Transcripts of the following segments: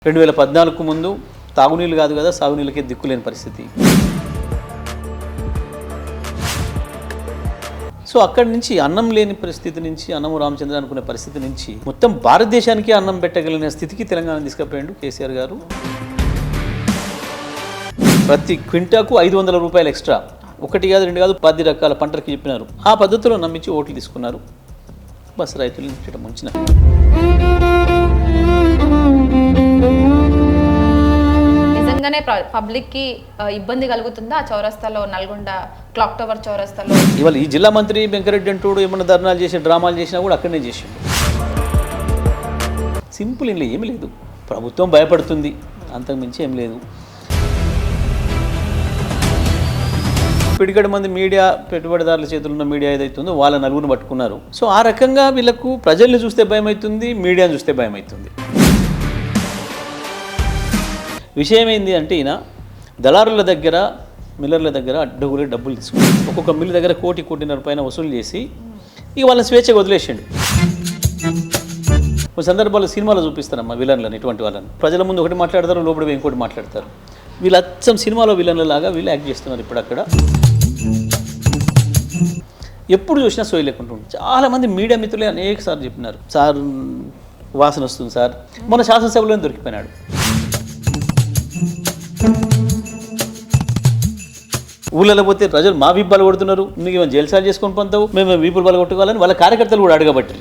2014 ముందు తాగునీళ్ళు కాదు కదా, సాగునీళ్ళకే దిక్కులేని పరిస్థితి. సో అక్కడి నుంచి అన్నం లేని పరిస్థితి నుంచి, అన్నము రామచంద్ర అనుకునే పరిస్థితి నుంచి మొత్తం భారతదేశానికి అన్నం పెట్టగలిగిన స్థితికి తెలంగాణ తీసుకుపోయాడు కేసీఆర్ గారు. ప్రతి క్వింటాకు 500 రూపాయలు ఎక్స్ట్రా, ఒకటి కాదు రెండు కాదు 10 రకాల పంటలకి చెప్పినారు. ఆ పద్ధతిలో నమ్మించి ఓట్లు తీసుకున్నారు. బస్ రైతులు ముంచిన నిజంగానే పబ్లిక్కి ఇబ్బంది కలుగుతుందా చౌరస్తాలో, నల్గొండ క్లాక్ టవర్ చౌరస్తాలో? ఇవాళ ఈ జిల్లా మంత్రి వెంకరెడ్డి అంటూ ఏమన్నా ధర్నాలు చేసి డ్రామాలు చేసినా కూడా అక్కడనే చేసిండు. సింపుల్, ఇంట్లో ఏమి లేదు. ప్రభుత్వం భయపడుతుంది, అంతకుమించి ఏం లేదు. పిడికడ మంది మీడియా పెట్టుబడిదారుల చేతుల్లో ఉన్న మీడియా ఏదైతుందో వాళ్ళ నలుగురిని పట్టుకున్నారు. సో ఆ రకంగా వీళ్ళకు ప్రజల్ని చూస్తే భయం అవుతుంది, మీడియాని చూస్తే భయం అవుతుంది. విషయం ఏంది అంటే, ఈయన దళారుల దగ్గర, మిల్లర్ల దగ్గర అడ్డగోలు డబ్బులు తీసుకుని ఒక్కొక్క మిల్లు దగ్గర కోటిన్నర పైన వసూలు చేసి ఇక వాళ్ళని స్వేచ్ఛగా వదిలేసిండు. కొన్ని సందర్భాల్లో సినిమాలో చూపిస్తారమ్మా విలన్లను, ఇటువంటి వాళ్ళని. ప్రజల ముందు ఒకటి మాట్లాడతారు, లోపల ఇంకోటి మాట్లాడతారు. వీళ్ళు అచ్చం సినిమాలో విలన్ల లాగా వీళ్ళు యాక్ట్ చేస్తున్నారు. ఇప్పుడు అక్కడ ఎప్పుడు చూసినా సోయి లేకుంటుంది. చాలామంది మీడియా మిత్రులే అనేక సార్లు చెప్పినారు, సార్ వాసన వస్తుంది సార్. మన శాసనసభలోనే దొరికిపోయినాడు. ఊళ్ళలో పోతే ప్రజలు మా వీపులు కొడుతున్నారు, నువ్వు ఏమైనా జల్సాలు చేసుకొని పొందుతావు, మేము వీపులు బల కొట్టుకోవాలని వాళ్ళ కార్యకర్తలు కూడా అడగబట్టి.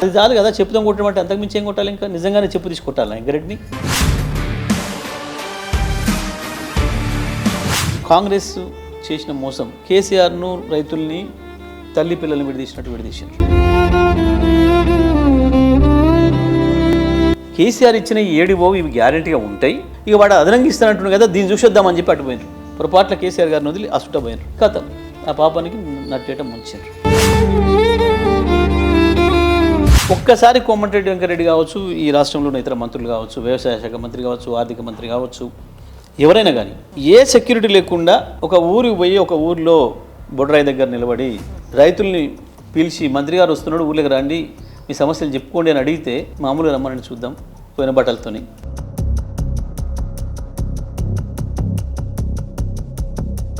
అది చాలు కదా, చెప్పుదాం కొట్టమంటే అంతకుమించి ఏం కొట్టాలి? ఇంకా నిజంగానే చెప్పు తీసి కొట్టాలి వెంకరెడ్డిని. కాంగ్రెస్ చేసిన మోసం, కేసీఆర్ను రైతుల్ని తల్లి పిల్లల్ని విడదీసినట్టు విడదీసింది. కేసీఆర్ ఇచ్చిన ఈ 7 బావు ఇవి గ్యారెంటీగా ఉంటాయి, ఇక వాడు అదనంగా ఇస్తానంటున్నాడు కదా, దీన్ని చూసొద్దామని చెప్పి అటుపోయినారు. పొరపాట్ల కేసీఆర్ గారిని వదిలి అసుట పోయినారు. కథ ఆ పాపానికి నట్టేట ముంచారు. ఒక్కసారి కోమటిరెడ్డి వెంకరెడ్డి కావచ్చు, ఈ రాష్ట్రంలో ఉన్న ఇతర మంత్రులు కావచ్చు, వ్యవసాయ శాఖ మంత్రి కావచ్చు, ఆర్థిక మంత్రి కావచ్చు, ఎవరైనా కానీ ఏ సెక్యూరిటీ లేకుండా ఒక ఊరికి పోయి ఒక ఊరిలో బొడ్రాయి దగ్గర నిలబడి రైతుల్ని పిలిచి, మంత్రి గారు వస్తున్నాడు ఊళ్ళకి రండి, మీ సమస్యలు చెప్పుకోండి అని అడిగితే మామూలుగా రమ్మని చూద్దాం పోయిన బట్టలతోని.